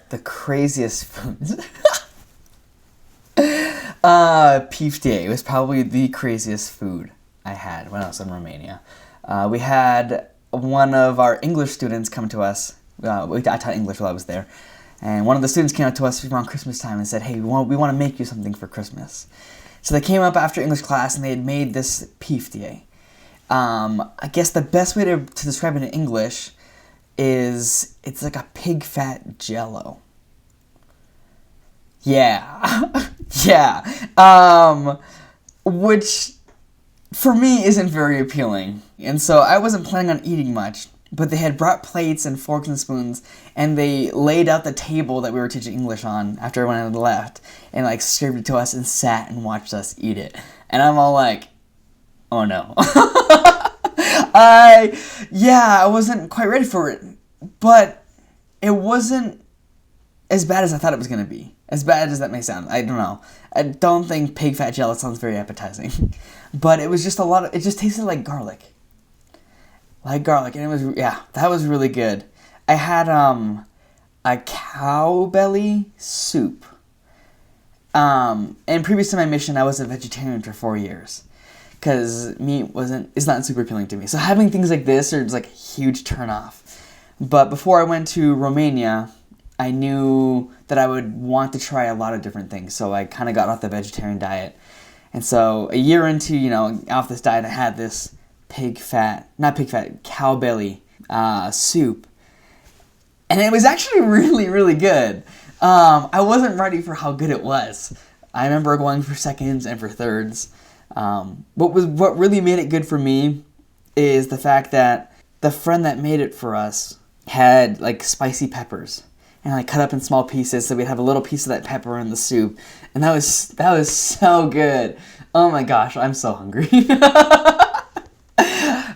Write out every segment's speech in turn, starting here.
The craziest foods. Piftie was probably the craziest food I had when I was in Romania. We had one of our English students come to us. I taught English while I was there. And one of the students came up to us around Christmas time and said, hey, we want to make you something for Christmas. So they came up after English class and they had made this piftie. I guess the best way to describe it in English is it's like a pig fat jello. Yeah. Yeah. Which for me isn't very appealing. And so I wasn't planning on eating much, but they had brought plates and forks and spoons and they laid out the table that we were teaching English on after everyone had left and like served it to us and sat and watched us eat it. And I'm all like, oh no. I wasn't quite ready for it, but it wasn't as bad as I thought it was going to be. As bad as that may sound. I don't know. I don't think pig fat jello sounds very appetizing. But it was just it just tasted like garlic. Like garlic. And it was, that was really good. I had a cow belly soup. And previous to my mission, I was a vegetarian for 4 years. Because meat it's not super appealing to me. So having things like this are just like a huge turn off. But before I went to Romania, I knew that I would want to try a lot of different things. So I kind of got off the vegetarian diet. And so a year into, off this diet, I had this cow belly soup. And it was actually really, really good. I wasn't ready for how good it was. I remember going for seconds and for thirds. What really made it good for me is the fact that the friend that made it for us had like spicy peppers and like cut up in small pieces, so we'd have a little piece of that pepper in the soup, and that was so good. Oh my gosh, I'm so hungry.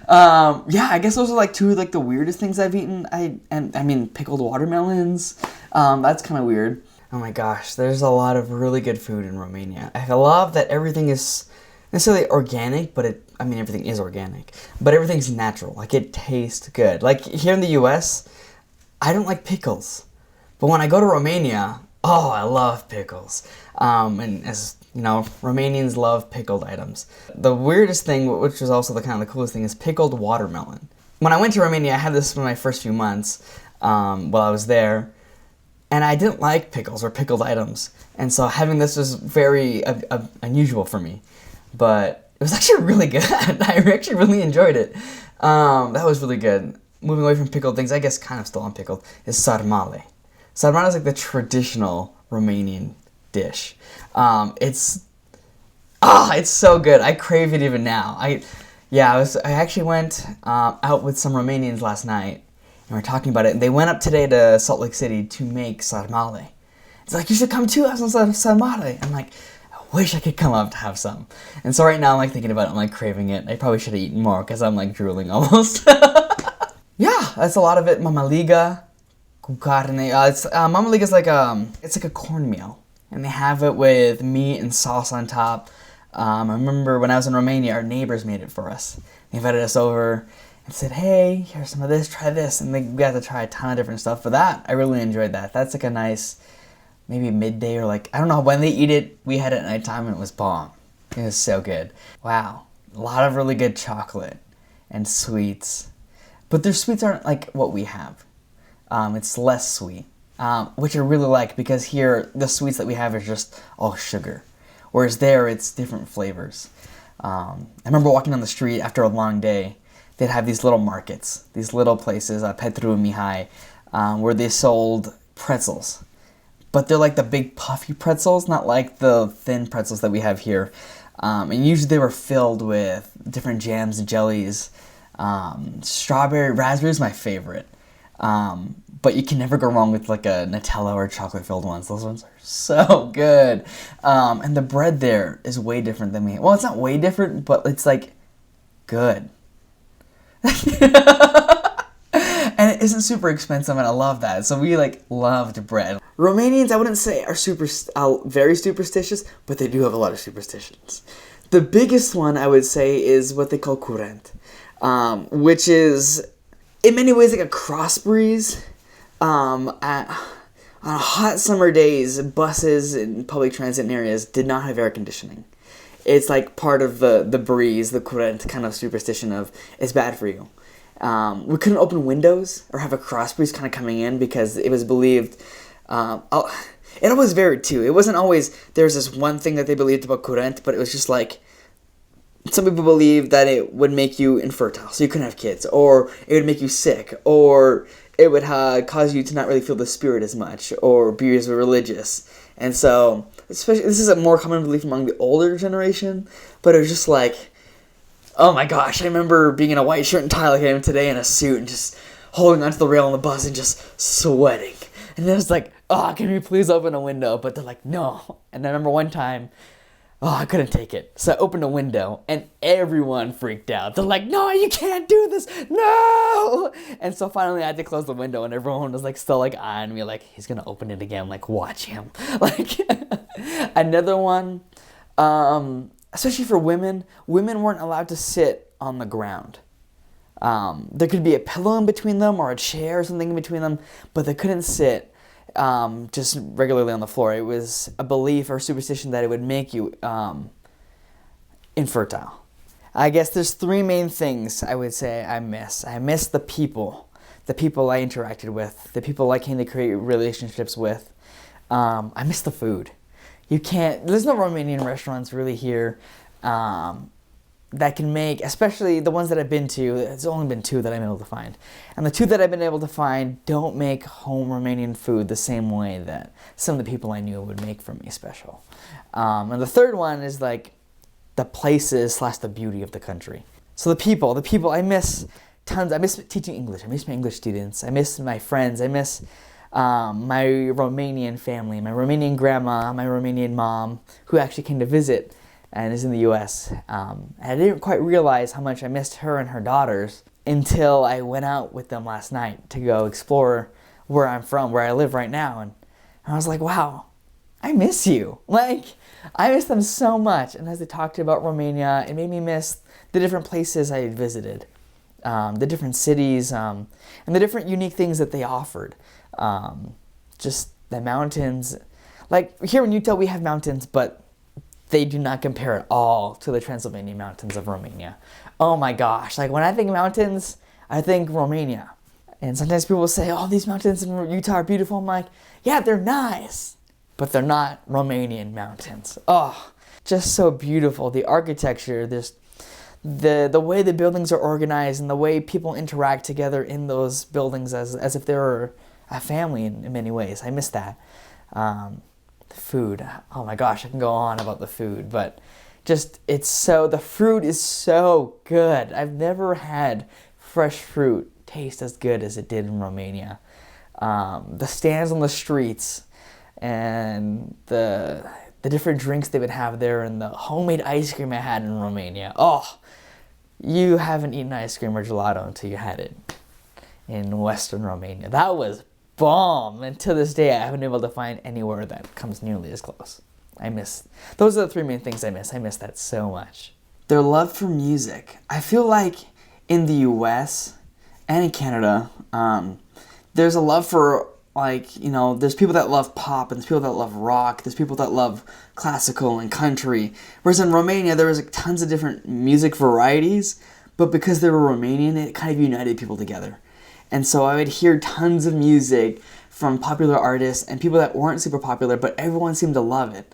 I guess those are like two of like the weirdest things I've eaten. I mean pickled watermelons. That's kind of weird. Oh my gosh, there's a lot of really good food in Romania. I love that everything is necessarily organic, but everything is organic, but everything's natural. Like, it tastes good. Like, here in the US, I don't like pickles, but when I go to Romania, I love pickles. And as you know, Romanians love pickled items. The weirdest thing, which was also the coolest thing, is pickled watermelon. When I went to Romania, I had this for my first few months while I was there, and I didn't like pickles or pickled items, and so having this was very unusual for me. But it was actually really good. I actually really enjoyed it. That was really good. Moving away from pickled things, I guess kind of still on pickled, is sarmale. Sarmale is like the traditional Romanian dish. It's so good. I crave it even now. I actually went out with some Romanians last night, and we were talking about it, and they went up today to Salt Lake City to make sarmale. It's like, you should come too, have some sarmale. I'm like, wish I could come up to have some. And so right now I'm like thinking about it, I'm like craving it. I probably should have eaten more because I'm like drooling almost. Yeah, that's a lot of it. Mamaliga, cu carne. Mamaliga is like it's like a cornmeal, and they have it with meat and sauce on top. I remember when I was in Romania, our neighbors made it for us. They invited us over and said, hey, here's some of this, try this. And we got to try a ton of different stuff. For that, I really enjoyed that. That's like a nice, maybe midday, or like, I don't know, when they eat it, we had it at nighttime and it was bomb. It was so good. Wow. A lot of really good chocolate and sweets. But their sweets aren't like what we have. It's less sweet, which I really like, because here, the sweets that we have are just all sugar. Whereas there, it's different flavors. I remember walking down the street after a long day, they'd have these little markets, these little places, Petru Mihai, where they sold pretzels. But they're like the big puffy pretzels, not like the thin pretzels that we have here. And usually they were filled with different jams and jellies. Strawberry, raspberry is my favorite. But you can never go wrong with like a Nutella or chocolate filled ones. Those ones are so good. And the bread there is way different than well, it's not way different, but it's like good. And it isn't super expensive, and I love that. So we like loved bread. Romanians, I wouldn't say are very superstitious, but they do have a lot of superstitions. The biggest one, I would say, is what they call curent, which is in many ways like a crossbreed. On hot summer days, buses and public transit in areas did not have air conditioning. It's like part of the breeze, the current kind of superstition of it's bad for you. We couldn't open windows or have a cross breeze kind of coming in because it was believed. It always varied too. It wasn't always there's this one thing that they believed about current, but it was just like some people believed that it would make you infertile, so you couldn't have kids, or it would make you sick, or it would cause you to not really feel the spirit as much, or be as religious. And so, especially this is a more common belief among the older generation, but it was just like, oh my gosh, I remember being in a white shirt and tie like I am today in a suit and just holding onto the rail on the bus and just sweating. And then it's like, oh, can you please open a window? But they're like, no. And I remember one time, I couldn't take it. So I opened a window and everyone freaked out. They're like, no, you can't do this. No. And so finally I had to close the window and everyone was like still like eyeing me like, he's going to open it again. Like, watch him. Like another one, especially for women weren't allowed to sit on the ground. There could be a pillow in between them or a chair or something in between them, but they couldn't sit just regularly on the floor. It was a belief or superstition that it would make you infertile. I guess there's three main things I would say I miss. I miss the people I interacted with, the people I came to create relationships with. I miss the food. There's no Romanian restaurants really here that can make, especially the ones that I've been to, there's only been 2 that I'm able to find. And the 2 that I've been able to find don't make home Romanian food the same way that some of the people I knew would make for me special. And the third one is like the places / the beauty of the country. So the people, I miss tons. I miss teaching English. I miss my English students. I miss my friends. I miss my Romanian family, my Romanian grandma, my Romanian mom, who actually came to visit and is in the U.S. And I didn't quite realize how much I missed her and her daughters until I went out with them last night to go explore where I'm from, where I live right now. And I was like, wow, I miss you. Like, I miss them so much. And as they talked about Romania, it made me miss the different places I had visited, the different cities, and the different unique things that they offered. Just the mountains. Like, here in Utah, we have mountains, but they do not compare at all to the Transylvanian mountains of Romania. Oh my gosh, like when I think mountains, I think Romania. And sometimes people will say, oh, these mountains in Utah are beautiful. I'm like, yeah, they're nice, but they're not Romanian mountains. Oh, just so beautiful. The architecture, the way the buildings are organized and the way people interact together in those buildings as if they were a family in many ways. I miss that. Food, oh my gosh, I can go on about the food, but the fruit is so good. I've never had fresh fruit taste as good as it did in Romania. The stands on the streets and the different drinks they would have there and the homemade ice cream I had in Romania. Oh, you haven't eaten ice cream or gelato until you had it in Western Romania. That was bomb, and to this day I haven't been able to find anywhere that comes nearly as close. Those are the 3 main things I miss. I miss that so much. Their love for music. I feel like in the US and in Canada, there's a love for, there's people that love pop and there's people that love rock, there's people that love classical and country, whereas in Romania there was tons of different music varieties, but because they were Romanian, it kind of united people together. And so I would hear tons of music from popular artists and people that weren't super popular, but everyone seemed to love it,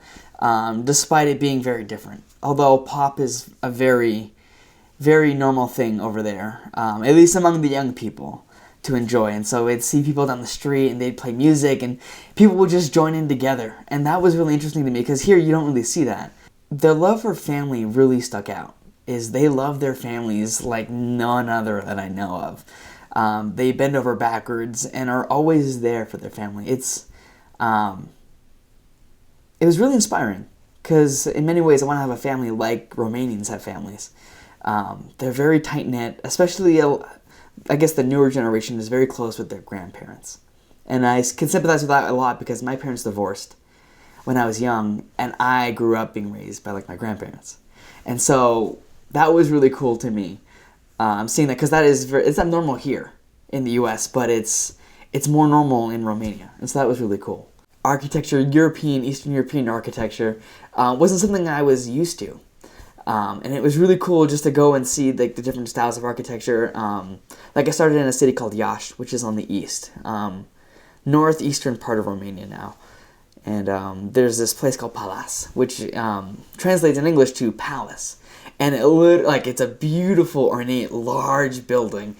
despite it being very different. Although pop is a very, very normal thing over there, at least among the young people, to enjoy. And so I'd see people down the street and they'd play music and people would just join in together. And that was really interesting to me because here you don't really see that. Their love for family really stuck out. They love their families like none other that I know of. They bend over backwards and are always there for their family. It was really inspiring because in many ways I want to have a family like Romanians have families. They're very tight-knit, especially I guess the newer generation is very close with their grandparents. And I can sympathize with that a lot because my parents divorced when I was young and I grew up being raised by my grandparents. And so that was really cool to me. Seeing that because it's not normal here in the U.S., but it's more normal in Romania, and so that was really cool. architecture, Eastern European architecture, wasn't something I was used to. And it was really cool just to go and see like the different styles of architecture. Like I started in a city called Iași, which is on the east, northeastern part of Romania now. And there's this place called Palas, which translates in English to palace. And it's a beautiful, ornate, large building.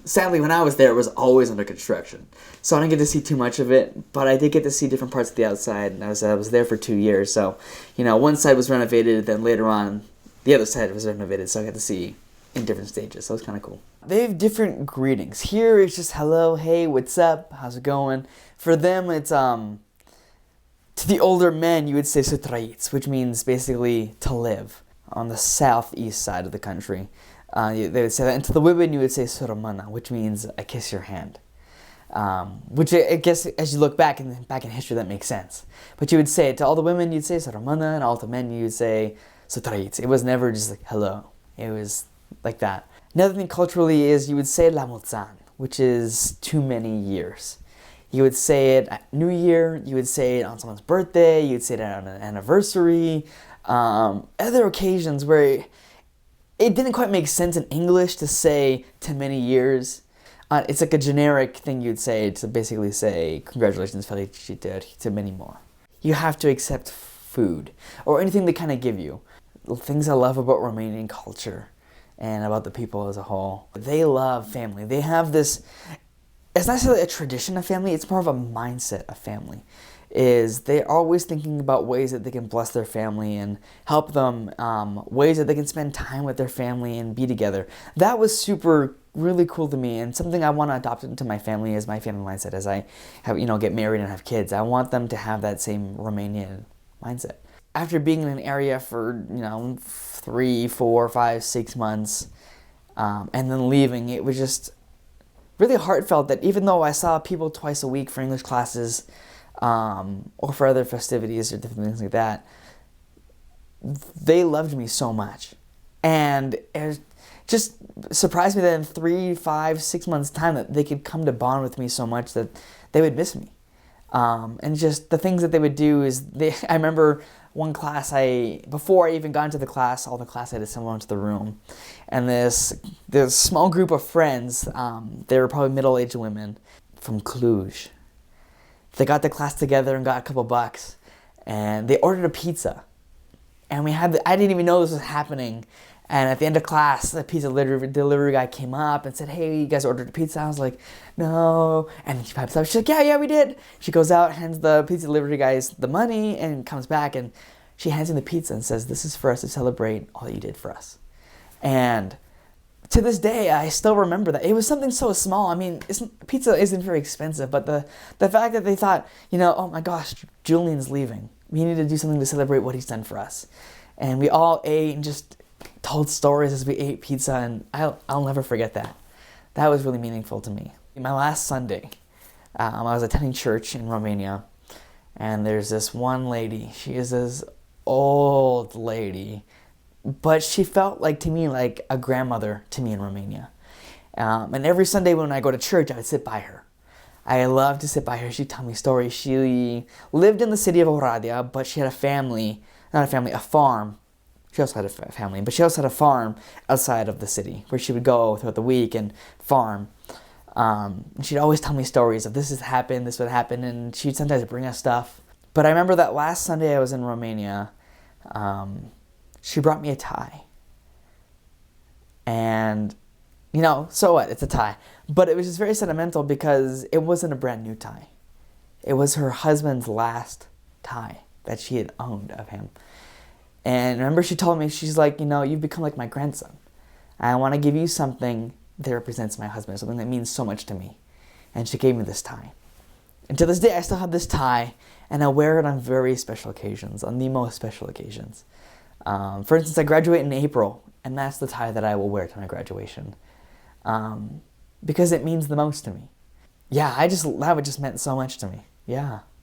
Sadly, when I was there, it was always under construction. So I didn't get to see too much of it, but I did get to see different parts of the outside, and I was there for 2 years. So, one side was renovated, then later on, the other side was renovated, so I got to see in different stages. So it was kind of cool. They have different greetings. Here, it's just hello, hey, what's up, how's it going? For them, it's, to the older men, you would say să trăiți, which means basically to live on the southeast side of the country. They would say that. And to the women, you would say să rămână, which means I kiss your hand. Which I guess, as you look back in history, that makes sense. But you would say it to all the women, you'd say să rămână, and all the men, you would say să trăiți. It was never just like hello. It was like that. Another thing culturally is you would say la mulți ani, which is too many years. You would say it at New Year, you would say it on someone's birthday, you would say it on an anniversary, other occasions where it didn't quite make sense in English to say to many years. It's like a generic thing you'd say to basically say, congratulations, felicitări, to many more. You have to accept food, or anything they kind of give you. The things I love about Romanian culture and about the people as a whole. They love family. They have this, it's not necessarily a tradition of family, it's more of a mindset of family. Is they're always thinking about ways that they can bless their family and help them, ways that they can spend time with their family and be together. That was really cool to me, and something I want to adopt into my family as my family mindset as I have, get married and have kids. I want them to have that same Romanian mindset. After being in an area for, 3, 4, 5, 6 months, and then leaving, it was just really heartfelt that even though I saw people twice a week for English classes, or for other festivities or different things like that, they loved me so much. And it just surprised me that in 3, 5, 6 months' time that they could come to bond with me so much that they would miss me. And just the things that they would do is, I remember one class, before I even got into the class, all the class I had assembled into the room. And this small group of friends, they were probably middle-aged women from Cluj. They got the class together and got a couple bucks, and they ordered a pizza. And I didn't even know this was happening. And at the end of class, the pizza delivery guy came up and said, hey, you guys ordered a pizza? I was like, no. And then she pipes up, she's like, yeah, we did. She goes out, hands the pizza delivery guys the money, and comes back, and she hands him the pizza and says, this is for us to celebrate all that you did for us. And to this day, I still remember that. It was something so small. I mean, pizza isn't very expensive, but the fact that they thought, oh my gosh, Julian's leaving. We need to do something to celebrate what he's done for us. And we all ate and just told stories as we ate pizza, and I'll never forget that. That was really meaningful to me. My last Sunday, I was attending church in Romania, and there's this one lady. She is this old lady, but she felt to me like a grandmother to me in Romania. And every Sunday when I go to church, I would sit by her. I loved to sit by her. She'd tell me stories. She lived in the city of Oradea, but she had a farm. She also had a family, but she also had a farm outside of the city where she would go throughout the week and farm. And she'd always tell me stories of this has happened, this would happen, and she'd sometimes bring us stuff. But I remember that last Sunday I was in Romania, she brought me a tie. And, so what? It's a tie. But it was just very sentimental because it wasn't a brand new tie. It was her husband's last tie that she had owned of him. And remember she told me, she's like, you've become like my grandson. I want to give you something that represents my husband, something that means so much to me. And she gave me this tie. And to this day, I still have this tie, and I wear it on very special occasions, on the most special occasions. For instance, I graduate in April, and that's the tie that I will wear to my graduation. Because it means the most to me. Yeah, that just meant so much to me. Yeah.